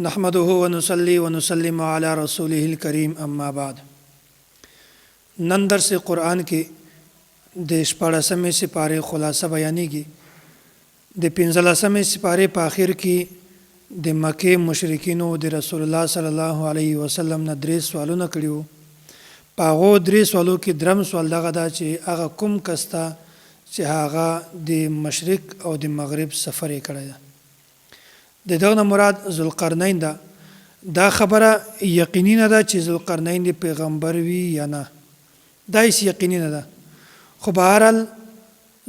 نحمده ونصلي ونسلم على رسوله الكريم اما بعد. نن درس قرآن کې د 14مې سپارې خلاصه بیانېږي. د 15مې سپارې په اخر کې د مکې مشرکینو د رسول الله صلی الله علیه وسلم نه درې سوالونه کړیو. په هغو درې سوالو کې درم سوال دغه دا چې هغه کوم کسته چې هغه د مشرق او د مغرب سفر یې کړی ده. د دغه مراد ذوالقرنین ده. دا خبره یقیني نه ده چې ذوالقرنین د پیغمبر وي یا نه، دا هیڅ یقیني نه ده. خو بهرحال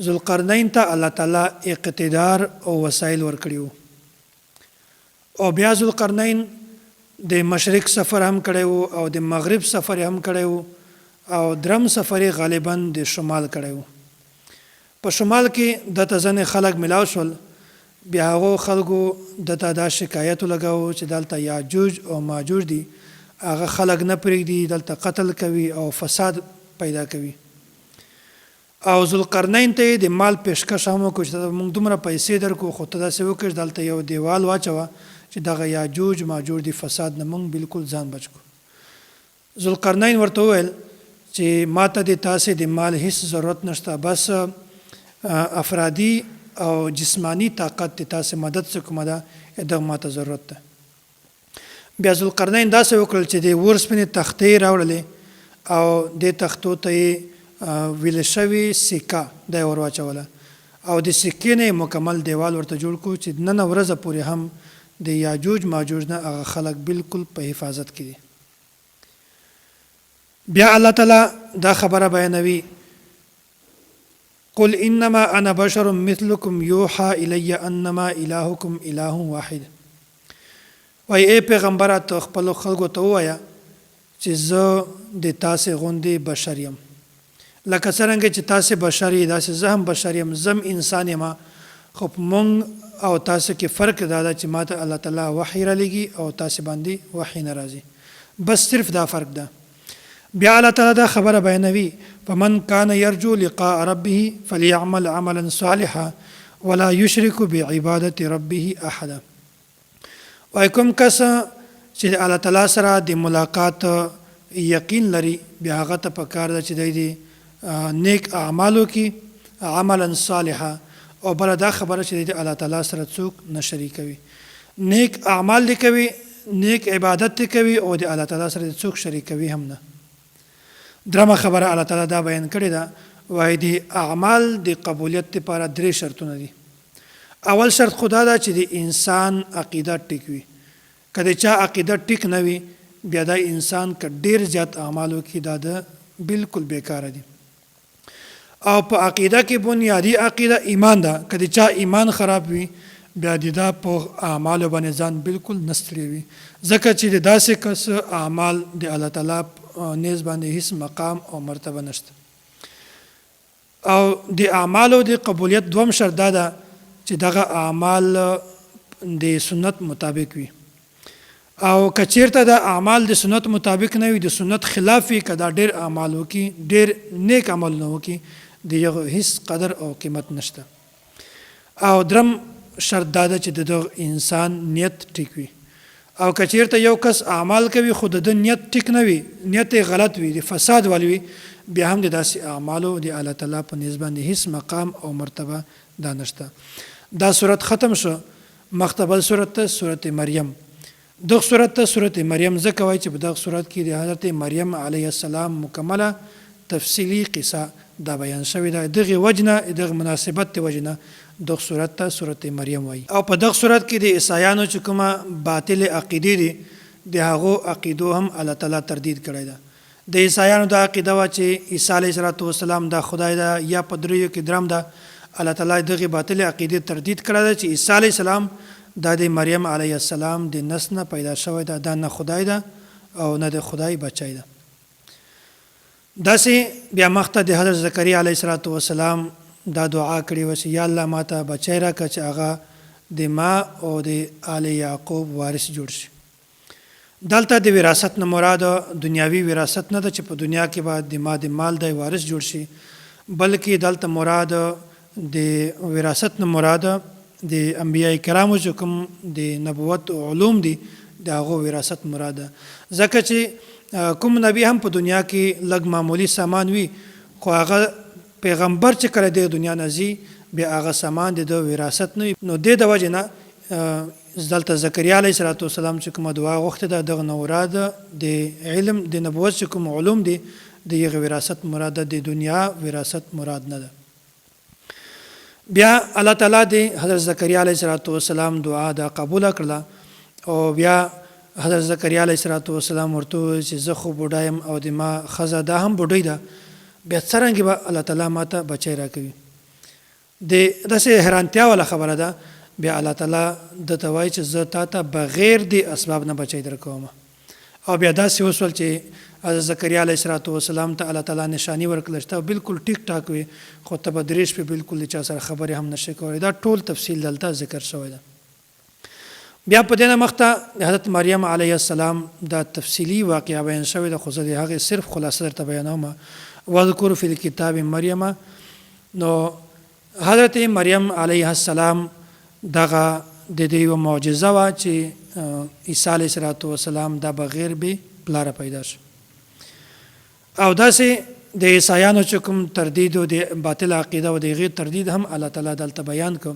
ذوالقرنین ته الله تعالی اقتدار او وسایل ورکړي او بیا ذوالقرنین د مشرق سفر هم کړی وو او د مغرب سفر هم کړی وو او درم سفر غالبا د شمال کړی وو. په شمال کې دته ځنې خلک ملاو شول. بیا هغو خلکو دته دا شکایت لګاو چې دلته یاجوج او ماجوج دي، هغه خلک نه پرېږدي، دلته قتل کوي او فساد پیدا کوي. او ذوالقرنین ته د مال پیشکش هم وکړو چې موږ دومره پیسې درکو، خو ته داسې وکړه دلته یو دیوال واچوه چې دغه یاجوج ماجوج د فساد نه موږ بالکل ځان بچ کړو. ذوالقرنین ورته وویل چې ما ته د تاسې د مال هیڅ ضرورت نشته، بس افرادي او جسمانی طاقت تاسو مدد څخه کومه ده، دغه ماته ضرورت ده. بیا ذوالقرنین داسې وکړل چې د ورسپنې تختې راوړلې او د تختو ته ویل شوي سکه دا ور واچوله او د سکې نه مکمل دیوال ورته جوړ کړو چې نن ورځ پورې هم د یاجوج ماجوج نه هغه خلک بالکل په حفاظت کې دي. بیا الله تعالی دا خبره بیانوي: قل انما انا بشر مثلكم يوحى الي انما الهكم اله واحد. وای ای پیغمبر ته خپل خلکو ته وایا چې زه د تاسې غوندې بشر یم، لکه څرنګه چې تاسې بشر یې داسې زه هم بشر یم، زه هم انسان یم. خو مونږ او تاسو کې فرق دا ده چې ما ته الله تعالی وحی را لګي او تاسې باندې وحی نه راځي، بس صرف دا فرق ده. بیا الله تعالی دا خبره بیانوي: فمن كان يرجو لقاء ربه فليعمل عملا صالحا ولا يشرك بعبادة ربه احدا. وای کوم کس چې الله تعالی سره د ملاقات یقین لري، بیا هغه ته پکار ده چې د نیک اعمالو کې عملا صالحا، او بل دا خبره چې د الله تعالی سره څوک نه شریکوي. نیک اعمال دې کوي، نیک عبادت دې کوي او د الله تعالی سره څوک شریکوي هم نه. درمه خبره الله تعالی دا بیان کړې ده، وایي د اعمال د قبولیت لپاره درې شرطونه دي. اول شرط خدا ده چې د انسان عقیده ټیک وي. که د چا عقیده ټیک نه وي، بیا دا انسان که ډیر زیات اعمالو کې دا ده بالکل بیکاره دي. او په عقیده کې بنیادی عقیده ایمان ده. که د چا ایمان خراب وي، بیا د دا په اعمالو باندې ځان بالکل نستړی وي، ځکه چې د داسې کس اعمال د الله تعالی نیز باندې هیڅ مقام او مرتبه نشته. او د اعمالو د قبولیت دوم شرط دا ده چې دغه اعمال د سنت مطابق وي. او که چیرته د اعمال د سنت مطابق نه وي، د سنت خلاف وي، که دا ډېر اعمال وکړي، ډېر نیک عملونه وکړي، د یو هیڅ قدر او قیمت نشته. او درم شرط دا ده چې د انسان نیت ټیک وي. او که چیرته یو کس اعمال کوي خو د نیت ټیک نه وي، نیت غلط وي، د فساد والی وي، بیا هم د داسې اعمالو د الله تعالی په نسبت باندې هیڅ مقام او مرتبه دا نشته. دا صورت ختم شو. مختبل صورت ته صورت مریم. دغه صورت ته صورت مریم ځکه وایي چې په دغه صورت کې د حضرت مریم علیه السلام مکمله تفصیلی قصه دا بیان شوې ده. دغه وجنه، دغه مناسبت ته وجنه دغه صورت ته صورت مریم وایي. او په دغه صورت کې د عیسایانو چې کومه باطل عقیدې دي، د هغو عقیدو هم الله تعالی تردید کړی ده. د عیسایانو دا عقیده وه چې عیسی علیه السلام دا خدای ده یا په دریو کې درم ده. الله تعالی دغه باطل عقیدې تردید کړی ده چې عیسی علیه السلام دا د مریم علیه السلام د نس نه پیدا شوی ده، دا نه خدای ده او نه د خدای بچی ده. داسې بیا مخته د حضرت زکریا علیه السلام دا دعا کړې وه چې یا الله ما ته بچی راکړه چې هغه د ما او د آل یعقوب وارث جوړ شي. دلته د وراثت نه مراد دنیاوي وراثت نه ده چې په دنیا کې به د ما د مال د وارث جوړ شي، بلکې دلته مراد د وراثت نه مراد د انبیای کرامو چې کوم د نبوت علوم دي د هغه وراثت مراده. ځکه چې کوم نبی هم په دنیا کې لږ معمولی سامان وي، خو هغه پیغمبر چې کله د دنیا نه ځي بیا هغه سامان د وراثت نه وي. نو د وجې نه دلته زکریا علیه السلام چې کومه دعا غوښتې ده دغه نه مراده د علم د نبوت چې کوم علوم دي د هغې وراثت مراده، د دنیا وراثت مراد نه ده. بیا الله تعالی د حضرت زکریا علیه السلام دعا دا قبوله کړله او بیا حضرت زکریا علیه السلام ورته وویل چې زه خو بوډا یم او د ما ښځه دا هم بوډۍ ده، بیا څرنګې به الله تعالی ماته بچی راکوي. داسې حیرانتیا والا خبره ده. بیا الله تعالی درته وایي چې زه تا ته بغیر د اسباب نه بچی درکوم. او بیا داسې وسول چې حضرت زکریا علیه السلام ته الله تعالی نشانی ورکړله چې ته بالکل ټیک ټاک وي، خو ته به درې شپې بالکل د چا سره خبرې هم نشې کولی. دا ټول تفصیل دلته ذکر شوی ده. بیا په دې نه مخته حضرت مریم علیه السلام دا تفصیلي واقعه بیان شوې ده، خو زه د هغې صرف خلاصه درته بیانوم. واذکر فی الکتاب مریم. نو حضرت مریم علیه السلام دغه د دې یوه معجزه وه چې عیسی علیه السلام دا بغیر بې پلاره پیدا شو. او داسې د عیسایانو چې کوم تردید او د باطل عقیده او د هغې تردید هم الله تعالی دلته بیان کړ.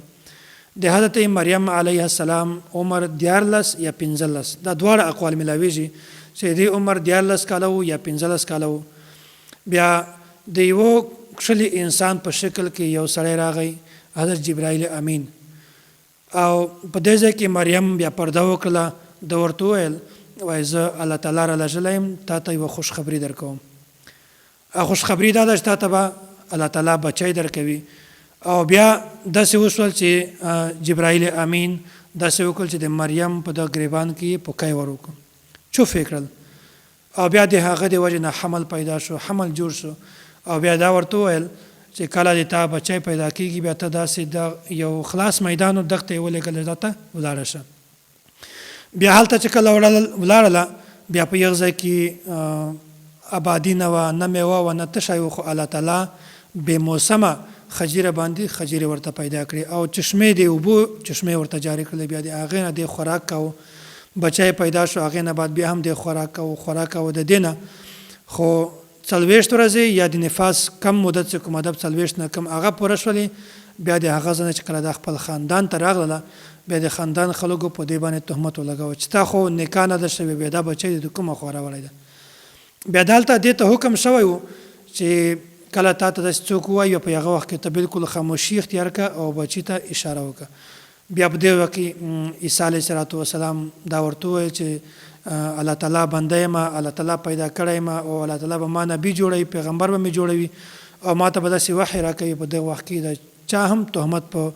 د حضرت مریم علیه السلام عمر 14 یا 15، دا دواړه اقوال ملاویږي چې د عمر 14 کاله و یا 15 کاله و. بیا د یوه کښلي انسان په شکل کې یو سړی راغی، حضرت جبرائیل امین. او په دې ځای کې مریم بیا پرده وکړله، ده ورته وویل وایي زه الله تعالی را لېږلی یم تا ته یوه خوشخبري درکوم. او خوشخبري دا ده چې تا ته به الله تعالی بچی درکوي. او بیا داسې وشول چې جبرائیل امین داسې وکړل چې د مریم په دغه ګریبان کې پوکی ور وکړ، چوف یې کړل. او بیا د هغه د وجې نه حمل پیدا شو، حمل جوړ شو. او بیا دا ورته وویل چې کله د تا بچی پیدا کېږي بیا ته داسې د یو خلاص میدان و دغ ته یې ولېږل دا ته ولاړه شه. بیا هلته چې کله ولاړله بیا په یو ځای کې آبادي نه وه، نه میوه وه، نه تشی و، خو الله تعالی بې موسمه خجیره باندې خجیرې ورته پیدا کړې او چشمې د اوبو چشمې ورته جاري کړلې. بیا د هغې نه د خوراک کوو، بچی پیدا شو، هغې نه بعد بیا هم د خوراک کوو. د دې نه خو 40 ورځې یا د نفاس کم مدت چې کوم ادب 40 نه کم هغه پوره شولې. بیا د هغه ځنه چې کله د خپل خاندان ته راغله بیا د خاندان خلکو په دې باندې تهمت ولګاوه چې تا خو نکاح نه ده شوې، بیا دا بچی د کومه خوا راوړی ده. بیا دلته دې ته حکم شوی و چې کله تا ته داسې څوک ووایي په هغه وخت کې ته بالکل خاموشي اختیار کړه او بچي ته اشاره وکړه. بیا په دې وخت کې عیسی علیه السلام دا ورته وویل چې الله تعالی بنده یم، الله تعالی پیدا کړی یم او الله تعالی به ما نبي جوړوي، پیغمبر به مې جوړوي او ما ته به داسې وحی راکوي. په دغه وخت کې د چا هم تهمت په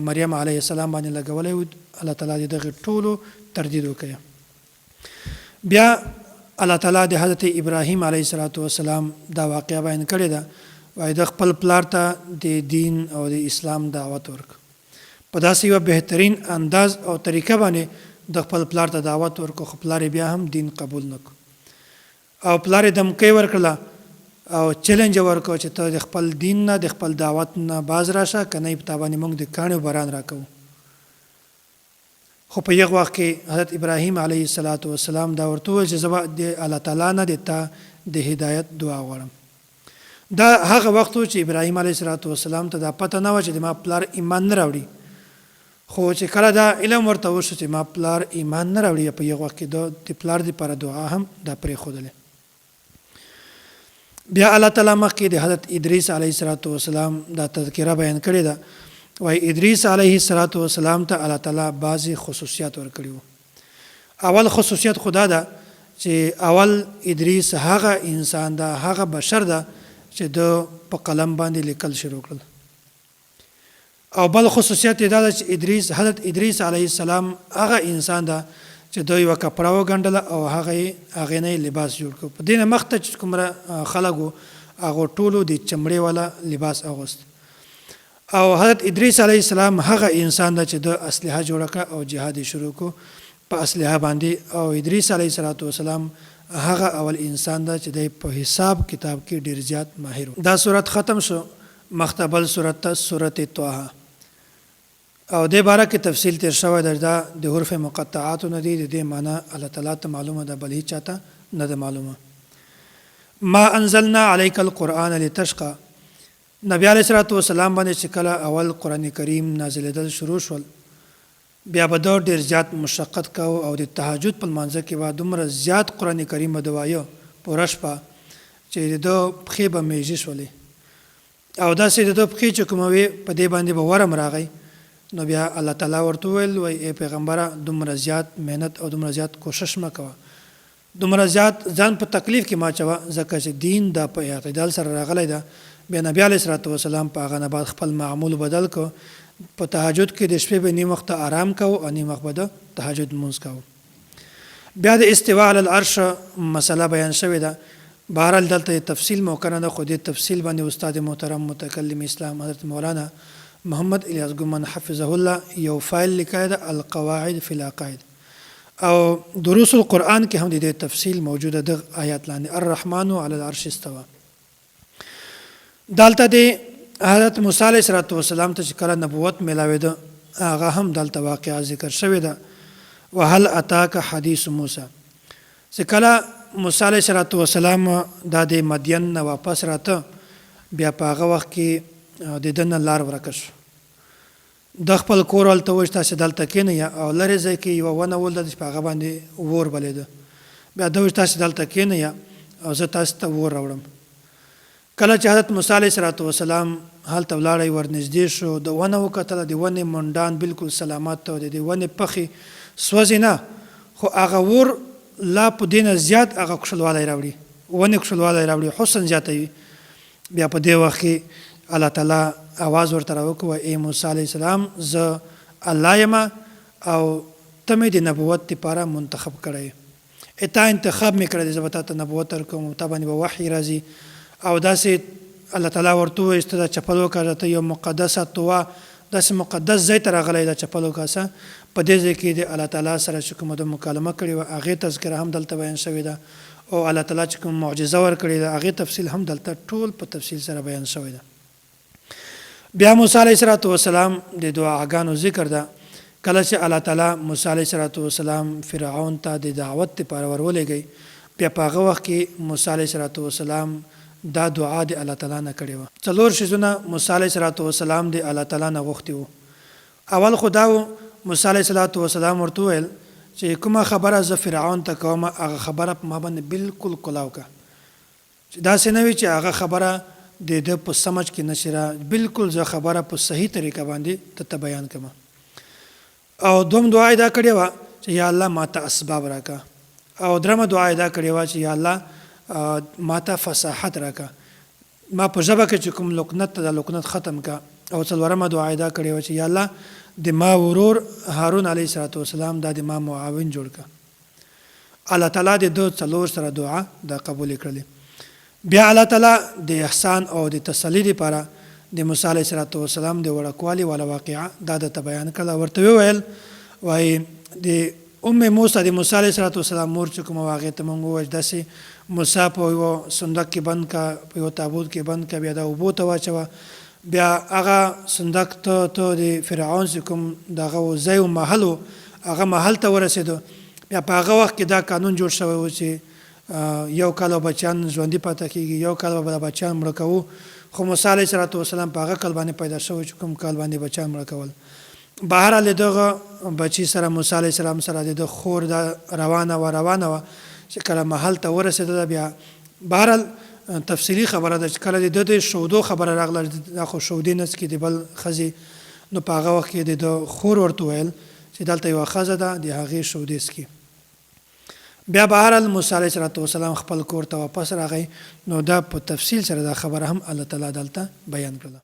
مریم علیه السلام باندې لګولی و، الله تعالی د دغې ټولو تردید وکړي. بیا الله تعالی د حضرت ابراهیم علیه السلام دا واقعه بیان کړې ده. وایي د خپل پلار ته د دین او د اسلام دعوت ورکړه په داسې یوه بهترین انداز او طریقه باندې د خپل پلار ته دعوت ورکړو، خو پلار بیا هم دین قبول نه کړو او پلار یې دمکۍ ورکړله او چیلنج یې ورکړو چې ته د خپل دین نه د خپل دعوت نه باز راشه، که نه په تا باندې موږ د کاڼیو باران راکوو. خو په یغه وخت کې حضرت ابراهیم علیه السلام دا ورته وویل چې زه به د الله تعالی نه د تا د هدایت دعا غواړم. دا هغه وخت و چې ابراهیم علیه السلام ته دا پته نه وه چې د ما پلار ایمان نه راوړي، خو چې کله دا علم ورته وشو چې ما پلار ایمان نه راوړي په یغه وخت کې د پلار دپاره دعا هم دا پرېښودلې. بیا الله تعالی مخکې د حضرت ادریس علیه السلام دا تذکره بیان کړې ده. وایي ادریس علیه السلام ته الله تعالی بعضې خصوصیات ورکړي وو. اول خصوصیت خدا ده چې اول ادریس هغه انسان ده، هغه بشر ده چې د په قلم باندې لیکل شروع کړل. او بل خصوصیت دا ده چې حضرت ادریس علیه السلام هغه انسان ده چې دوی یوه کپړه وګنډله او هغې نه یې لباس جوړ کړو. په دې نه مخته چې کومره خلک وو هغو ټولو د چمړې والا لباس اغوست. او حضرت ادریس علیه السلام هغه انسان ده چې د اسلحه جوړه کړه او جهاد یې شروع کړو په اسلحه باندې. او ادریس علیه السلام هغه اول انسان ده چې دی په حساب کتاب کې ډېر زیات ماهر و. دا صورت ختم شو، مخته بل صورت ته صورت طه. او د باره کې تفصیل تیر شوی دا د حروف مقطعات نه دي. د دې معنی الله تعالی ته معلومه ده، بل هیڅ چاته نه ده معلومه. ما انزلنا علیک القرآن لتشقى، نبی علیه الصلاۃ والسلام باندې چې کله اول قرآن کریم نازلېدل شروع شول، بیا به دا ډېر زیات مشقت کوو او د تهجد په لمانځه کې به دومره زیات قرآن کریم به د وایه پوره شپه چې د ده پښې به میږي شولې، او داسې د ده پښې چې کومه وې په دې باندې به ورم راغی. نو بیا الله تعالی ورته وویل وایي ای پیغمبره دومره زیات محنت او دومره زیات کوشش مه کوه، دومره زیات ځان په تکلیف کې مه اچوه، ځکه چې دین دا په اعتدال سره راغلی ده. بیا نبی علیه الصلاۃ والسلام په هغه نه بعد خپل معمول بدل کو، په تهجد کې د شپې به نیم وخت آرام کو او نیم وخت به د تهجد لمونځ کو. بیا د استوا علی العرش مسله بیان شوې ده. بهرحال دلته تفصیل موقع نه ده، خو دې تفصیل باندې استاد محترم متکلم اسلام حضرت مولانا محمد الیاس ګومن حفظه الله یو فایل لیکلی ده، القواعد فی العقائد، او دروس القرآن کې هم د دې تفصیل موجوده ده آیات لاندې. الرحمن علی العرش استوى. دلته د حضرت موسی علیه السلام ته چې کله نبوت میلاوېده هغه هم دلته واقعه ذکر شوې ده. وهل اتاک حدیث موسی، چې کله موسی علیه السلام دا د مدین نه واپس راته، بیا په هغه وخت کې د ده نه لار ورکه شو. د خپل کور هلته وویل تاسې دلته کښېنئ، او لرې ځای کې یوه ونه ولده چې په هغه باندې اور بلېده. بیا ده وویل تاسې دلته کښېنئ او زه تاسې ته اور راوړم. کله چې حضرت موسی علیه السلام هلته ولاړی، ورنږدې شو، د ونه وکتله، د ونې منډان بالکل سلامت او د دې ونې پخې سوځې نه، خو هغه اور لا په دې نه زیات هغه کوشلوالی راوړي، ونې کوشلوالی راوړي، حسن زیاتوي. بیا په دې وخت کې الله تعالی آواز ورته راوکړ، ای موسی علیه السلام زه الله یم او ته مې د نبوت لپاره منتخب کړی، تا انتخاب مې کړی دی، زه به تا ته نبوت درکوم، تا باندې به وحی راځي. او داسې الله تعالی ورته ووایي چې ته دا چپل وکاږه، ته یو مقدسه طوا، داسې مقدس ځای ته راغلی دا چپل وکاسه. په دې ځای کې د الله تعالی سره چې کومه د مکالمه کړې وه هغې تذکره هم دلته بیان شوې ده، او الله تعالی چې کوم معجزه ورکړې ده هغې تفصیل هم دلته ټول په تفصیل سره بیان شوی ده. بیا موسی علیه السلام د دعاګانو ذکر ده. کله چې الله تعالی موسی علیه السلام فرعون ته د دعوت لپاره ورولېږئ، بیا په هغه وخت کې موسی علیه السلام دا دعا د الله تعالی نه کړې وه. 4 شیزونه موسی علیه السلام د الله تعالی نه غوښتي وو. اول خو دا و موسی علیه السلام ورته وویل چې کومه خبره زه فرعون ته کوم هغه خبره په ما باندې بالکل کلاو که، چې داسې نه وي چې هغه خبره د ده په سمجھ کې نشي را، بالکل زه خبره په صحیح طریقه باندې ته بیان کړم. او دوم دعا دا کړې وه چې یا الله ما ته اسباب راکړه، او درمه دعا دا کړې وه چې یا الله ما ته فصاحت راکړه، ما په ژبه کې چې کوم لکنت ته دا لکنت ختم کا. او څلورمه دعا دا کړې وه چې یا الله د ما ورور هارون علیه السلام دا د ما معاون جوړ کړه. الله تعالی د دو 4 سره دعا دا قبول کړلې. بیا الله تعالی د احسان او د تسلی لپاره د موسی علیه السلام د وړوکوالي والا واقعه دا درته بیان کړله. ورته وویل وایي د موسی د موسی علیه السلام مور چې کومه هغې ته مونږ وویل داسې موسی په یوه صندوق کې بند کا، په یوه تابوت کې بند کا، بیا دا اوبو ته واچوه، بیا هغه صندوق ته د فرعون چې کوم دغه ځای و محل و هغه محل ته ورسېدو. بیا په هغه وخت کې دا قانون جوړ شوی و چې 1 کال بچیان ژوندي پاتې کېږي، 1 کال به بچیان مړه کوو. خو موسی علیه السلام په هغه کال باندې پیدا شوی چې کوم کال باندې بچیان مړه کول. بهرحال دغه بچی سره موسی علیه السلام سره د خور دا روانه وه چې کله محل ته ورسېدله. بیا بهرحال تفصیلي خبره ده چې کله د ده شودو خبره راغله، دا خو شودې نه څکي د بل ښځې، نو په هغه وخت کې د ده خور ورته ویل چې دلته یوه ښځه ده د هغې شودې څکي. بیا بهرحال موسی علیه السلام خپل کور ته واپس راغی. نو دا په تفصیل سره دا خبره هم الله تعالی دلته بیان کړله.